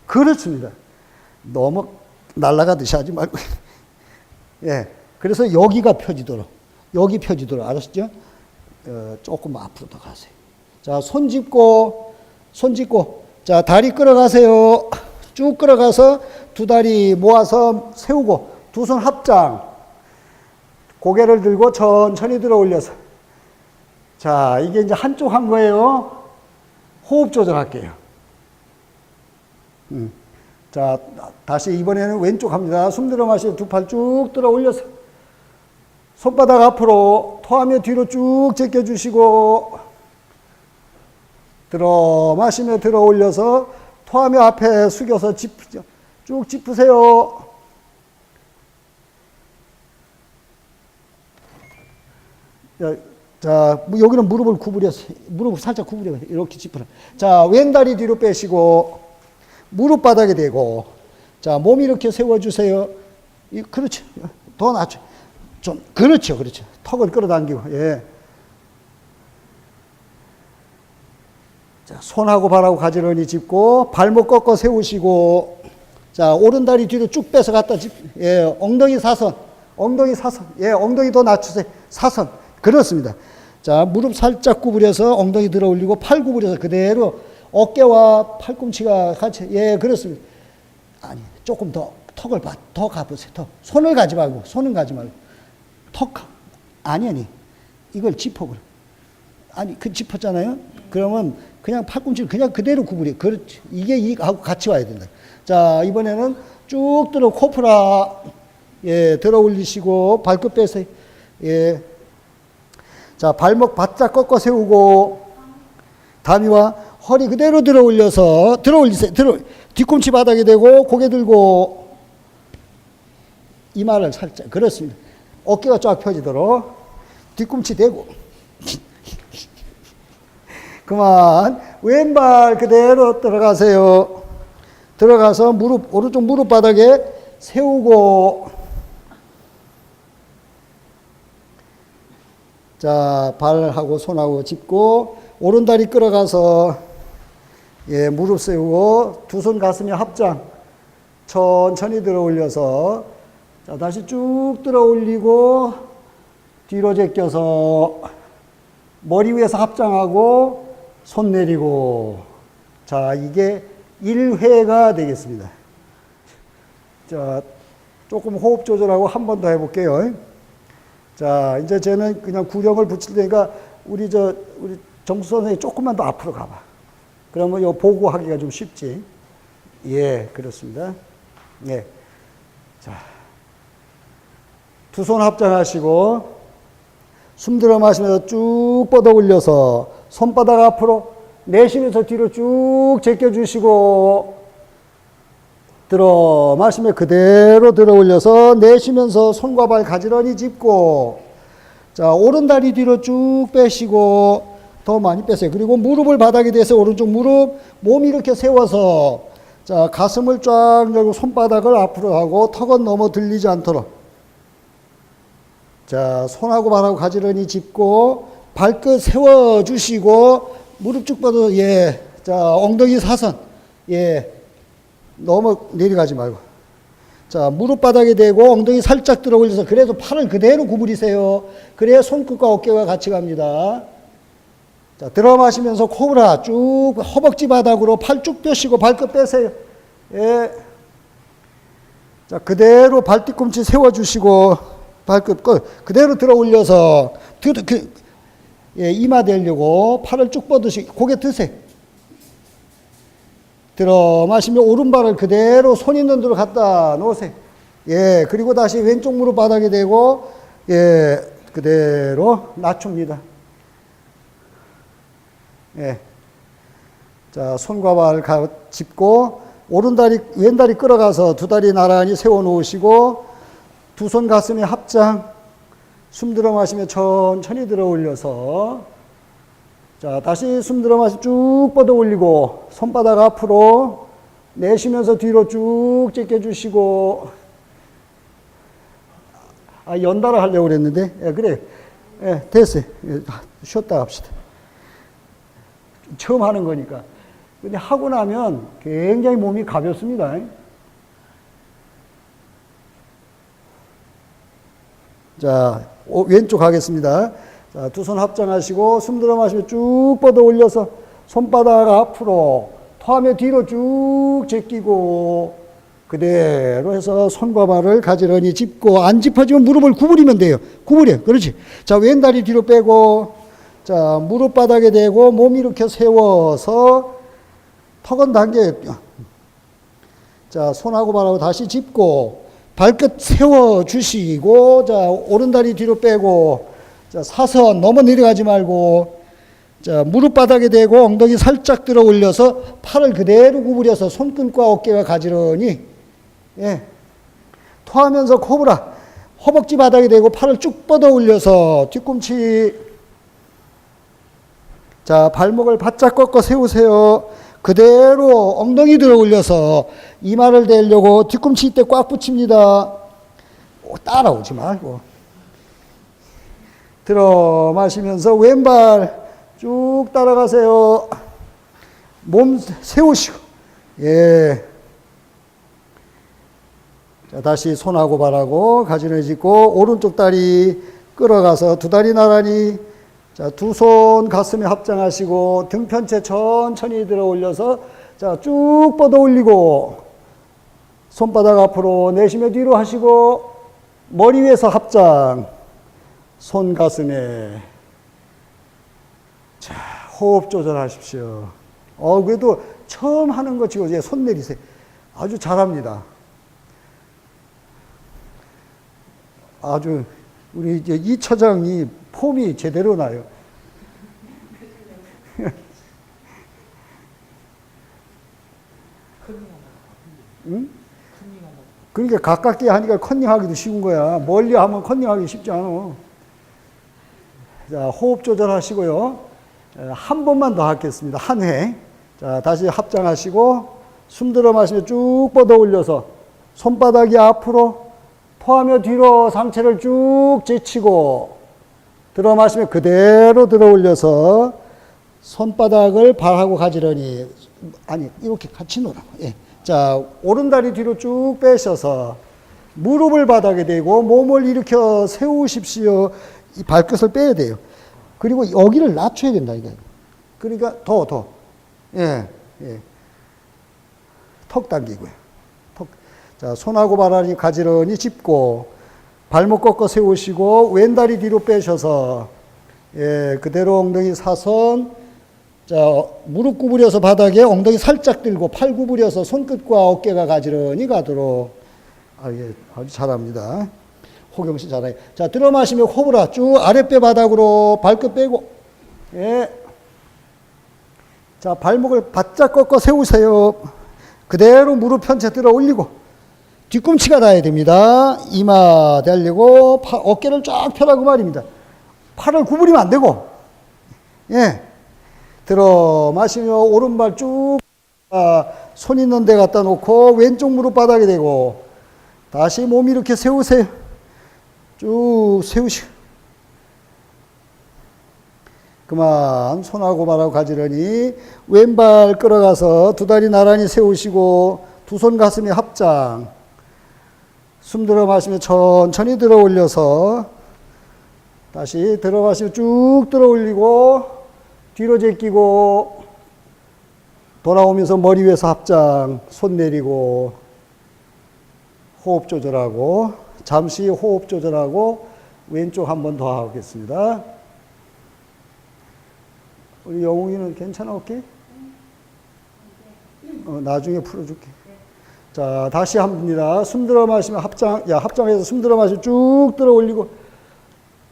그렇습니다. 너무 날아가듯이 하지 말고 예, 그래서 여기가 펴지도록 여기 펴지도록 알았죠? 조금 앞으로 더 가세요. 자, 손 짚고 자, 다리 끌어가세요. 쭉 끌어가서 두 다리 모아서 세우고 두 손 합장. 고개를 들고 천천히 들어 올려서. 자, 이게 이제 한쪽 한 거예요. 호흡 조절할게요. 자, 다시 이번에는 왼쪽 합니다. 숨 들어 마시고 두 팔 쭉 들어 올려서 손바닥 앞으로 토하며 뒤로 쭉 제껴주시고 들어 마시며 들어 올려서 토하며 앞에 숙여서 쭉 짚으세요. 자, 여기는 무릎을 구부려서 무릎을 살짝 구부려 이렇게 짚으라. 자, 왼다리 뒤로 빼시고 무릎 바닥에 대고 자, 몸 이렇게 세워주세요. 그렇죠. 더 낮춰. 좀 그렇죠. 턱을 끌어당기고 예. 자, 손하고 발하고 가지런히 짚고 발목 꺾어 세우시고 자, 오른다리 뒤로 쭉 빼서 갖다 예, 엉덩이 사선. 예, 엉덩이 더 낮추세요. 사선. 그렇습니다. 자, 무릎 살짝 구부려서 엉덩이 들어 올리고 팔 구부려서 그대로 어깨와 팔꿈치가 같이, 예, 그렇습니다. 아니, 조금 더, 턱을 더 가보세요. 손을 가지 말고, 턱, 아니. 이걸 짚어버려. 아니, 짚었잖아요? 그러면 그냥 팔꿈치를 그냥 그대로 구부려. 그렇지. 이게 이하고 같이 와야 된다. 자, 이번에는 쭉 들어, 코프라, 예, 들어 올리시고, 발끝 빼세요. 예. 자, 발목 바짝 꺾어 세우고, 다미와 허리 그대로 들어 올려서, 올리세요. 뒤꿈치 바닥에 대고, 고개 들고, 이마를 살짝, 그렇습니다. 어깨가 쫙 펴지도록, 뒤꿈치 대고, 그만, 왼발 그대로 들어가세요. 들어가서 오른쪽 무릎 바닥에 세우고, 자, 발하고 손하고 짚고, 오른다리 끌어가서, 예, 무릎 세우고, 두 손 가슴에 합장, 천천히 들어 올려서, 자, 다시 쭉 들어 올리고, 뒤로 제껴서, 머리 위에서 합장하고, 손 내리고, 자, 이게 1회가 되겠습니다. 자, 조금 호흡 조절하고 한 번 더 해볼게요. 자, 이제 저는 그냥 구령을 붙일 테니까 우리 정수 선생님 조금만 더 앞으로 가봐. 그러면 이거 보고 하기가 좀 쉽지. 예, 그렇습니다. 예. 자, 두 손 합장하시고, 숨 들어 마시면서 쭉 뻗어 올려서, 손바닥 앞으로 내쉬면서 뒤로 쭉 제껴주시고, 들어 마시면 그대로 들어 올려서 내쉬면서 손과 발 가지런히 짚고, 자, 오른다리 뒤로 쭉 빼시고, 더 많이 빼세요. 그리고 무릎을 바닥에 대서 오른쪽 무릎, 몸 이렇게 세워서, 자, 가슴을 쫙 열고 손바닥을 앞으로 하고 턱은 넘어 들리지 않도록. 자, 손하고 발하고 가지런히 짚고, 발끝 세워주시고, 무릎 쭉 뻗어, 예. 자, 엉덩이 사선, 예. 너무 내려가지 말고. 자, 무릎 바닥에 대고 엉덩이 살짝 들어 올려서, 그래도 팔을 그대로 구부리세요. 그래야 손끝과 어깨가 같이 갑니다. 자, 들어 마시면서 코브라 쭉 허벅지 바닥으로 팔 쭉 펴시고 발끝 빼세요. 예. 자, 그대로 발 뒤꿈치 세워주시고, 발끝 그대로 들어 올려서, 예, 이마 대려고 팔을 쭉 뻗으시고, 고개 드세요. 들어 마시면 오른발을 그대로 손 있는 대로 갖다 놓으세요. 예, 그리고 다시 왼쪽 무릎 바닥에 대고, 예, 그대로 낮춥니다. 예. 자, 손과 발 짚고, 왼다리 끌어가서 두 다리 나란히 세워 놓으시고, 두 손 가슴에 합장, 숨 들어 마시며 천천히 들어 올려서, 자, 다시 숨 들어 마시고 쭉 뻗어 올리고, 손바닥 앞으로 내쉬면서 뒤로 쭉 제껴주시고, 연달아 하려고 그랬는데, 예, 그래. 예, 됐어요. 예, 쉬었다 합시다. 처음 하는 거니까. 근데 하고 나면 굉장히 몸이 가볍습니다. 자, 왼쪽 하겠습니다. 자, 두 손 합장하시고, 숨 들어 마시고 쭉 뻗어 올려서, 손바닥 앞으로, 토하며 뒤로 쭉 제끼고, 그대로 해서 손과 발을 가지런히 짚고, 안 짚어지면 무릎을 구부리면 돼요. 구부려. 그렇지. 자, 왼다리 뒤로 빼고, 자, 무릎 바닥에 대고, 몸 이렇게 세워서, 턱은 당겨. 자, 손하고 발하고 다시 짚고, 발끝 세워주시고, 자, 오른다리 뒤로 빼고, 자, 사선 너무 내려가지 말고, 자, 무릎 바닥에 대고 엉덩이 살짝 들어 올려서 팔을 그대로 구부려서 손끝과 어깨가 가지런히, 예. 토하면서 코브라, 허벅지 바닥에 대고 팔을 쭉 뻗어 올려서 뒤꿈치, 자, 발목을 바짝 꺾어 세우세요. 그대로 엉덩이 들어 올려서 이마를 대려고 뒤꿈치 이때 꽉 붙입니다. 따라오지 말고. 들어 마시면서 왼발 쭉 따라가세요. 몸 세우시고. 예. 자, 다시 손하고 발하고 가지런히 짚고, 오른쪽 다리 끌어가서 두 다리 나란히, 자, 두 손 가슴에 합장하시고 등편체 천천히 들어 올려서 자, 쭉 뻗어 올리고 손바닥 앞으로 내쉬며 뒤로 하시고 머리 위에서 합장. 손 가슴에. 자, 호흡 조절하십시오. 그래도 처음 하는 거 치고 이제 손 내리세요. 아주 잘합니다. 아주 우리 이제 이 처장이 폼이 제대로 나요. 응? 그러니까 가깝게 하니까 컨닝하기도 쉬운 거야. 멀리 하면 컨닝하기 쉽지 않아. 자, 호흡 조절하시고요. 한 번만 더 하겠습니다. 한 회. 자, 다시 합장하시고 숨 들어 마시며 쭉 뻗어 올려서 손바닥이 앞으로 토하며 뒤로 상체를 쭉 제치고 들어 마시며 그대로 들어 올려서 손바닥을 발하고 가지런히 아니 이렇게 같이 놀아. 예. 자, 오른다리 뒤로 쭉 빼셔서 무릎을 바닥에 대고 몸을 일으켜 세우십시오. 이 발끝을 빼야 돼요. 그리고 여기를 낮춰야 된다 이게. 그러니까 더. 예. 턱 당기고요. 턱. 자, 손하고 발을 가지런히 짚고 발목 꺾어 세우시고 왼다리 뒤로 빼셔서 예, 그대로 엉덩이 사선. 자, 무릎 구부려서 바닥에 엉덩이 살짝 들고 팔 구부려서 손끝과 어깨가 가지런히 가도록. 예, 아주 잘합니다. 호경 씨 잘해. 자, 들어 마시며 호불아 쭉 아랫배 바닥으로 발끝 빼고. 예. 자, 발목을 바짝 꺾어 세우세요. 그대로 무릎 편체 들어 올리고 뒤꿈치가 닿아야 됩니다. 이마 대려고 어깨를 쫙 펴라고 말입니다. 팔을 구부리면 안 되고. 예. 들어 마시며 오른발 쭉 손 있는 데 갖다 놓고 왼쪽 무릎 바닥에 대고 다시 몸 이렇게 세우세요. 쭉 세우시고 그만 손하고 발하고 가지런히 왼발 끌어가서 두 다리 나란히 세우시고 두 손 가슴에 합장. 숨 들어 마시며 천천히 들어 올려서 다시 들어 마시며 쭉 들어 올리고 뒤로 제끼고 돌아오면서 머리 위에서 합장. 손 내리고 호흡 조절하고 잠시 호흡 조절하고 왼쪽 한 번 더 하겠습니다. 우리 영웅이는 괜찮아, 어깨? 나중에 풀어줄게. 자, 다시 합니다. 숨 들어 마시면 합장해서 숨 들어 마시고 쭉 들어 올리고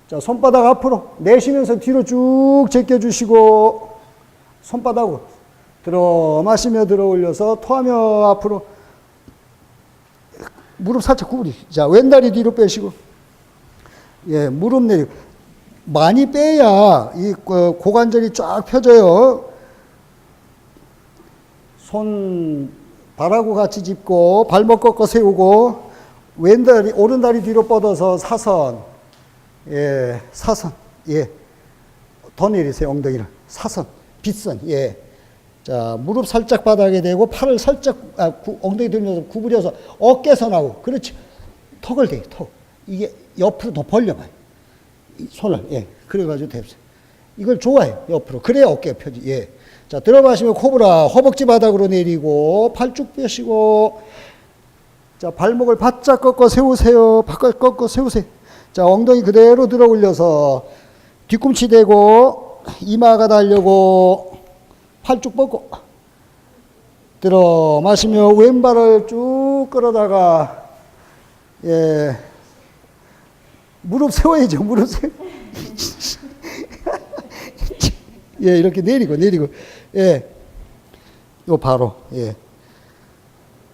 자, 손바닥 앞으로 내쉬면서 뒤로 쭉 제껴주시고 손바닥으로 들어 마시며 들어 올려서 토하며 앞으로 무릎 살짝 구부리시고 자, 왼다리 뒤로 빼시고 예, 무릎 내리고 많이 빼야 이 고관절이 쫙 펴져요. 손 발하고 같이 짚고 발목 꺾어 세우고 왼다리 오른다리 뒤로 뻗어서 사선. 예, 사선. 예. 더 내리세요, 엉덩이를. 사선. 빗선. 예. 자, 무릎 살짝 바닥에 대고 팔을 살짝 엉덩이 들면서 구부려서 어깨선하고 그렇지. 턱을 대요, 턱. 이게 옆으로 더 벌려봐요. 손을. 예. 그래가지고 대세요. 이걸 좋아해요, 옆으로. 그래야 어깨가 펴지. 예. 자, 들어마시면 코브라 허벅지 바닥으로 내리고 팔 쭉 펴시고 자, 발목을 바짝 꺾어 세우세요. 바깥 꺾어 세우세요. 자, 엉덩이 그대로 들어 올려서 뒤꿈치 대고 이마가 달려고 팔 쭉 뻗고 들어 마시며 왼발을 쭉 끌어다가 예, 무릎 세워야죠. 무릎 세워. 예, 이렇게 내리고 예, 요 바로 예.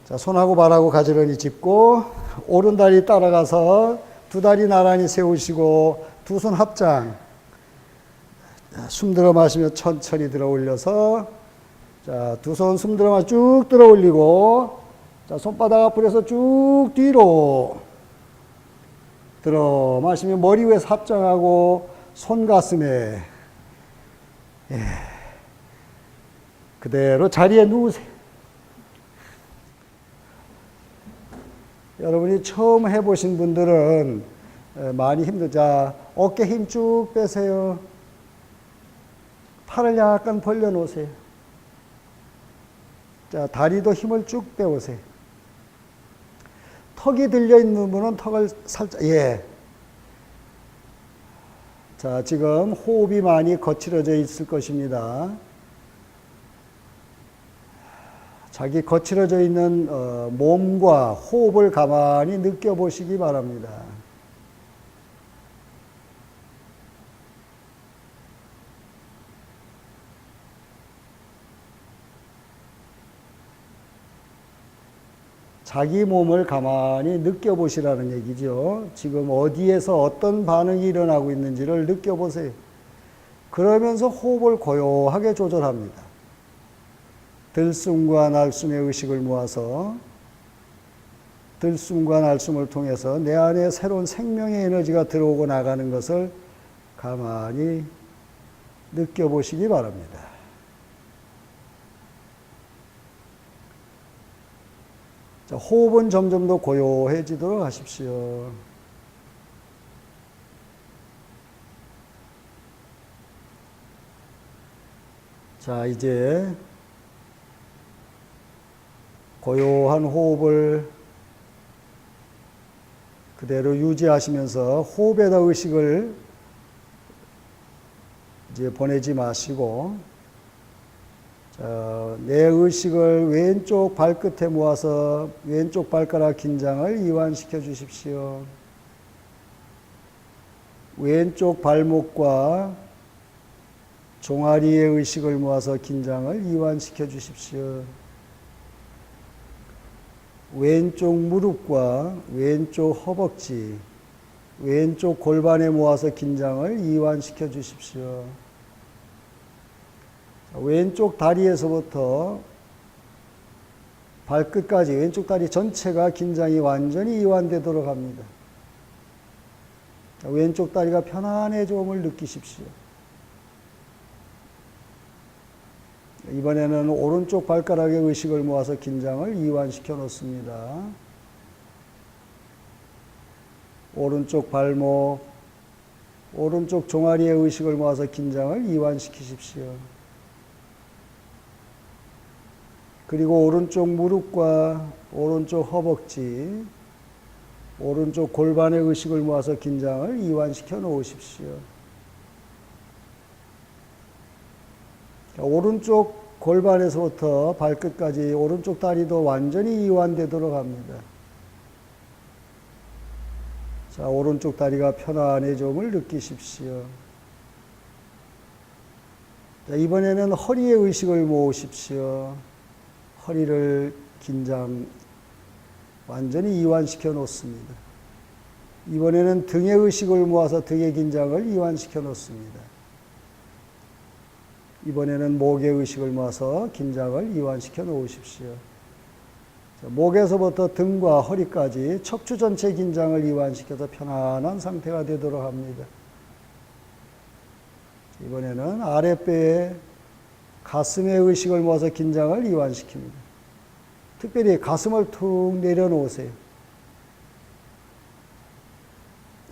자, 손하고 발하고 가지런히 짚고 오른다리 따라가서 두 다리 나란히 세우시고 두 손 합장. 숨 들어 마시며 천천히 들어 올려서 자, 두 손 숨 들어 마시며 쭉 들어 올리고 자, 손바닥 앞으로 해서 쭉 뒤로 들어 마시며 머리 위에서 합장하고 손 가슴에 예. 그대로 자리에 누우세요. 여러분이 처음 해보신 분들은 많이 힘들자 어깨 힘 쭉 빼세요. 팔을 약간 벌려놓으세요. 자, 다리도 힘을 쭉 빼오세요. 턱이 들려있는 분은 턱을 살짝, 예. 자, 지금 호흡이 많이 거칠어져 있을 것입니다. 자기 거칠어져 있는 몸과 호흡을 가만히 느껴보시기 바랍니다. 자기 몸을 가만히 느껴보시라는 얘기죠. 지금 어디에서 어떤 반응이 일어나고 있는지를 느껴보세요. 그러면서 호흡을 고요하게 조절합니다. 들숨과 날숨의 의식을 모아서 들숨과 날숨을 통해서 내 안에 새로운 생명의 에너지가 들어오고 나가는 것을 가만히 느껴보시기 바랍니다. 자, 호흡은 점점 더 고요해지도록 하십시오. 자, 이제 고요한 호흡을 그대로 유지하시면서 호흡에다 의식을 이제 보내지 마시고, 자, 내 의식을 왼쪽 발끝에 모아서 왼쪽 발가락 긴장을 이완시켜 주십시오. 왼쪽 발목과 종아리의 의식을 모아서 긴장을 이완시켜 주십시오. 왼쪽 무릎과 왼쪽 허벅지, 왼쪽 골반에 모아서 긴장을 이완시켜 주십시오. 왼쪽 다리에서부터 발끝까지 왼쪽 다리 전체가 긴장이 완전히 이완되도록 합니다. 왼쪽 다리가 편안해짐을 느끼십시오. 이번에는 오른쪽 발가락에 의식을 모아서 긴장을 이완시켜 놓습니다. 오른쪽 발목, 오른쪽 종아리에 의식을 모아서 긴장을 이완시키십시오. 그리고 오른쪽 무릎과 오른쪽 허벅지, 오른쪽 골반의 의식을 모아서 긴장을 이완시켜 놓으십시오. 오른쪽 골반에서부터 발끝까지 오른쪽 다리도 완전히 이완되도록 합니다. 자, 오른쪽 다리가 편안해짐을 느끼십시오. 자, 이번에는 허리에 의식을 모으십시오. 허리를 긴장 완전히 이완시켜 놓습니다. 이번에는 등의 의식을 모아서 등의 긴장을 이완시켜 놓습니다. 이번에는 목의 의식을 모아서 긴장을 이완시켜 놓으십시오. 자, 목에서부터 등과 허리까지 척추 전체 긴장을 이완시켜서 편안한 상태가 되도록 합니다. 이번에는 아랫배에 가슴의 의식을 모아서 긴장을 이완시킵니다. 특별히 가슴을 툭 내려놓으세요.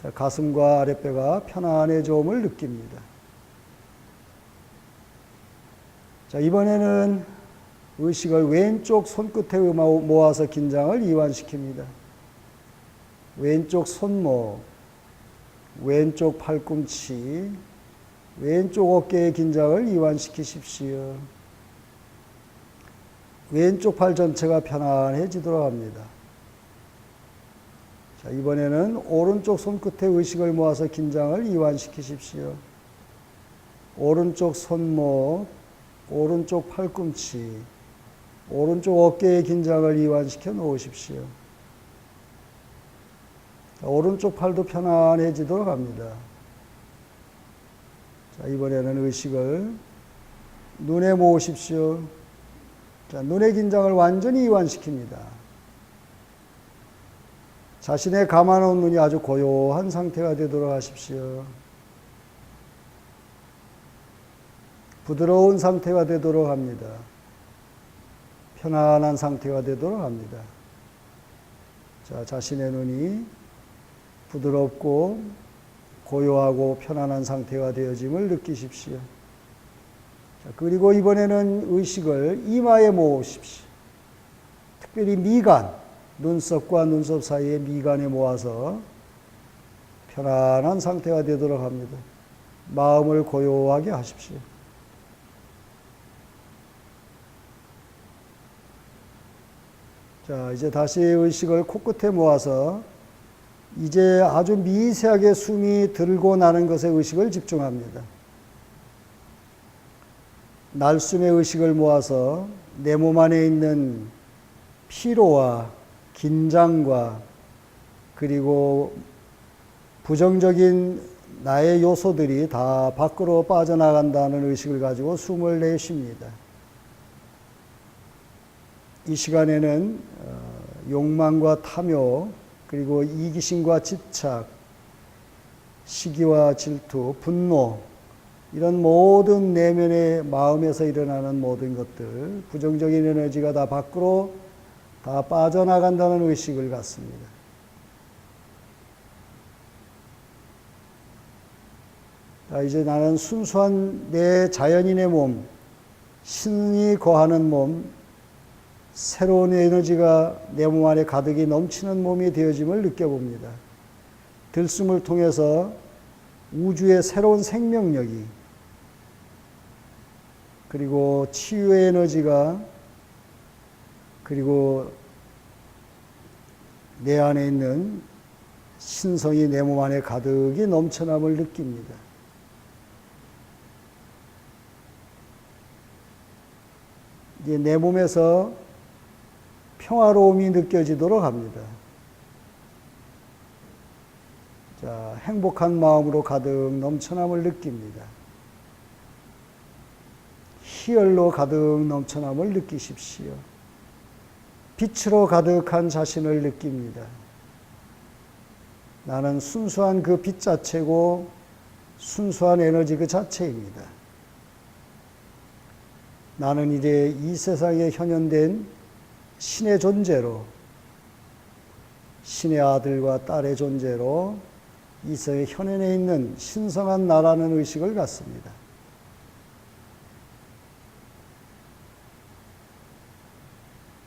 자, 가슴과 아랫배가 편안해짐을 느낍니다. 자, 이번에는 의식을 왼쪽 손끝에 모아서 긴장을 이완시킵니다. 왼쪽 손목, 왼쪽 팔꿈치, 왼쪽 어깨의 긴장을 이완시키십시오. 왼쪽 팔 전체가 편안해지도록 합니다. 자, 이번에는 오른쪽 손끝에 의식을 모아서 긴장을 이완시키십시오. 오른쪽 손목, 오른쪽 팔꿈치, 오른쪽 어깨의 긴장을 이완시켜 놓으십시오. 자, 오른쪽 팔도 편안해지도록 합니다. 자, 이번에는 의식을 눈에 모으십시오. 자, 눈의 긴장을 완전히 이완시킵니다. 자신의 감아놓은 눈이 아주 고요한 상태가 되도록 하십시오. 부드러운 상태가 되도록 합니다. 편안한 상태가 되도록 합니다. 자, 자신의 눈이 부드럽고 고요하고 편안한 상태가 되어짐을 느끼십시오. 자, 그리고 이번에는 의식을 이마에 모으십시오. 특별히 미간, 눈썹과 눈썹 사이에 미간에 모아서 편안한 상태가 되도록 합니다. 마음을 고요하게 하십시오. 자, 이제 다시 의식을 코끝에 모아서 이제 아주 미세하게 숨이 들고 나는 것에 의식을 집중합니다. 날숨의 의식을 모아서 내 몸 안에 있는 피로와 긴장과 그리고 부정적인 나의 요소들이 다 밖으로 빠져나간다는 의식을 가지고 숨을 내쉽니다. 이 시간에는 욕망과 탐욕, 그리고 이기심과 집착, 시기와 질투, 분노, 이런 모든 내면의 마음에서 일어나는 모든 것들, 부정적인 에너지가 다 밖으로 다 빠져나간다는 의식을 갖습니다. 자, 이제 나는 순수한 내 자연인의 몸, 신이 거하는 몸, 새로운 에너지가 내 몸 안에 가득히 넘치는 몸이 되어짐을 느껴봅니다. 들숨을 통해서 우주의 새로운 생명력이 그리고 치유의 에너지가 그리고 내 안에 있는 신성이 내 몸 안에 가득히 넘쳐남을 느낍니다. 이제 내 몸에서 평화로움이 느껴지도록 합니다. 자, 행복한 마음으로 가득 넘쳐남을 느낍니다. 희열로 가득 넘쳐남을 느끼십시오. 빛으로 가득한 자신을 느낍니다. 나는 순수한 그 빛 자체고 순수한 에너지 그 자체입니다. 나는 이제 이 세상에 현현된 신의 존재로, 신의 아들과 딸의 존재로 이 세상에 현현에 있는 신성한 나라는 의식을 갖습니다.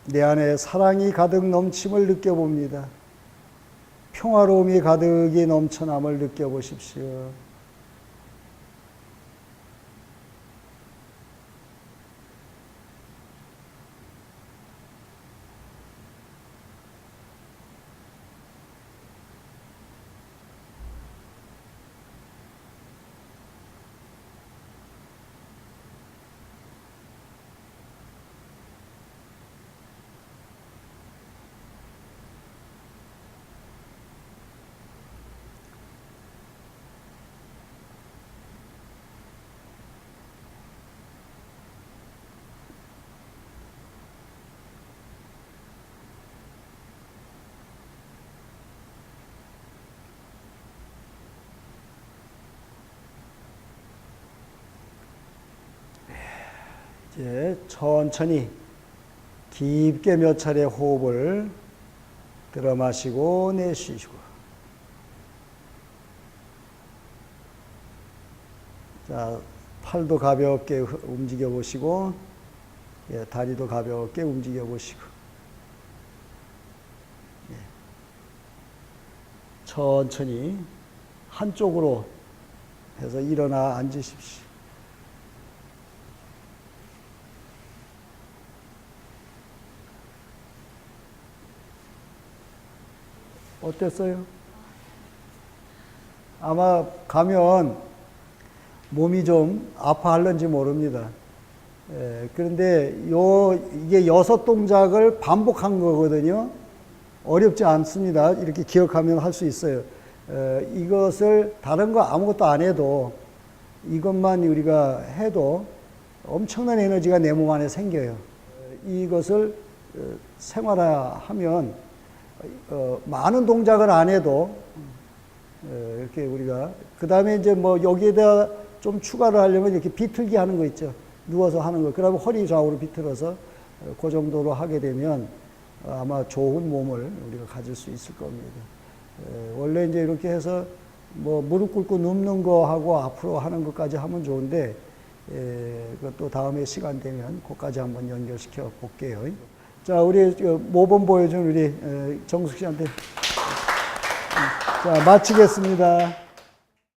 내 안에 사랑이 가득 넘침을 느껴봅니다. 평화로움이 가득히 넘쳐남을 느껴보십시오. 이제 천천히 깊게 몇 차례 호흡을 들어 마시고 내쉬시고, 자, 팔도 가볍게 움직여 보시고, 예, 다리도 가볍게 움직여 보시고, 예, 천천히 한쪽으로 해서 일어나 앉으십시오. 어땠어요? 아마 가면 몸이 좀 아파할는지 모릅니다. 그런데 이게 6 동작을 반복한 거거든요. 어렵지 않습니다. 이렇게 기억하면 할 수 있어요. 이것을 다른 거 아무것도 안 해도 이것만 우리가 해도 엄청난 에너지가 내 몸 안에 생겨요. 이것을 생활화하면 많은 동작을 안 해도 이렇게 우리가 그 다음에 이제 뭐 여기에다 좀 추가를 하려면 이렇게 비틀기 하는 거 있죠. 누워서 하는 거. 그러면 허리 좌우로 비틀어서 그 정도로 하게 되면 아마 좋은 몸을 우리가 가질 수 있을 겁니다. 원래 이제 이렇게 해서 뭐 무릎 꿇고 눕는 거 하고 앞으로 하는 것까지 하면 좋은데 그것도 다음에 시간 되면 그까지 한번 연결시켜 볼게요. 자, 우리 모범 보여준 우리 정숙 씨한테 자, 마치겠습니다.